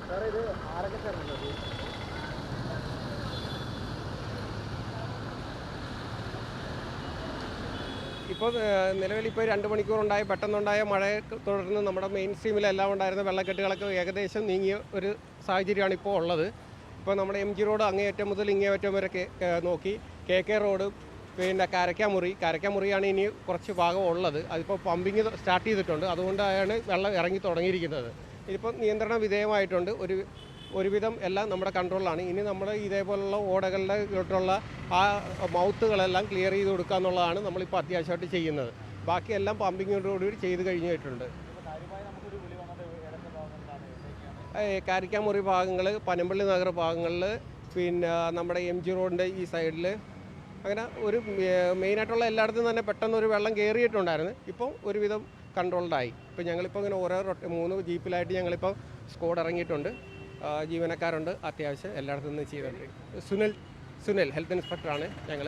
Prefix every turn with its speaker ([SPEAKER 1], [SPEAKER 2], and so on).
[SPEAKER 1] സാറേ ഇത് ആരൊക്കെ ചേർന്നത്? ഇപ്പോൾ നിലവിൽ ഇപ്പോൾ 2 മണിക്കൂറുണ്ടായ പെട്ടെന്നുണ്ടായ മഴയെ തുടർന്ന് നമ്മുടെ മെയിൻ സ്ട്രീമിലെല്ലാം ഉണ്ടായിരുന്ന വെള്ളക്കെട്ടുകളൊക്കെ ഏകദേശം നീങ്ങിയ ഒരു സാഹചര്യമാണ് ഇപ്പോൾ ഉള്ളത്. ഇപ്പോൾ നമ്മുടെ MG റോഡ് അങ്ങേയറ്റം മുതൽ ഇങ്ങേയറ്റം വരെ നോക്കി KK റോഡ്, പിന്നെ കാരക്കാമുറിയാണ് ഇനി കുറച്ച് ഭാഗം ഉള്ളത്. അതിപ്പോൾ പമ്പിങ് സ്റ്റാർട്ട് ചെയ്തിട്ടുണ്ട്. അതുകൊണ്ടാണ് വെള്ളം ഇറങ്ങി തുടങ്ങിയിരിക്കുന്നത്. ഇതിപ്പോൾ നിയന്ത്രണ വിധേയമായിട്ടുണ്ട്. ഒരുവിധം എല്ലാം നമ്മുടെ കൺട്രോളിലാണ്. ഇനി നമ്മൾ ഇതേപോലുള്ള ഓടകളുടെ ഇങ്ങോട്ടുള്ള ആ മൗത്തുകളെല്ലാം ക്ലിയർ ചെയ്ത് കൊടുക്കുക എന്നുള്ളതാണ് നമ്മളിപ്പോൾ അത്യാവശ്യമായിട്ട് ചെയ്യുന്നത്. ബാക്കിയെല്ലാം പമ്പിങ്ങോടുകൂടി ചെയ്ത് കഴിഞ്ഞിട്ടുണ്ട്. കാരിക്കാമുറി ഭാഗങ്ങൾ, പനമ്പള്ളി നഗർ ഭാഗങ്ങളിൽ, പിന്നെ നമ്മുടെ MG റോഡിൻ്റെ ഈ സൈഡിൽ, അങ്ങനെ ഒരു മെയിനായിട്ടുള്ള എല്ലായിടത്തും തന്നെ പെട്ടെന്നൊരു വെള്ളം കയറിയിട്ടുണ്ടായിരുന്നു. ഇപ്പോൾ ഒരുവിധം കൺട്രോൾഡായി. ഇപ്പോൾ ഞങ്ങളിപ്പോൾ ഇങ്ങനെ ഓരോ 3 ജീപ്പിലായിട്ട് ഞങ്ങളിപ്പോൾ സ്ക്വാഡ് ഇറങ്ങിയിട്ടുണ്ട്. ജീവനക്കാരുണ്ട്, അത്യാവശ്യം എല്ലായിടത്തും നിന്ന് ചെയ്തിട്ടുണ്ട്. സുനിൽ ഹെൽത്ത് ഇൻസ്പെക്ടറാണ് ഞങ്ങൾ.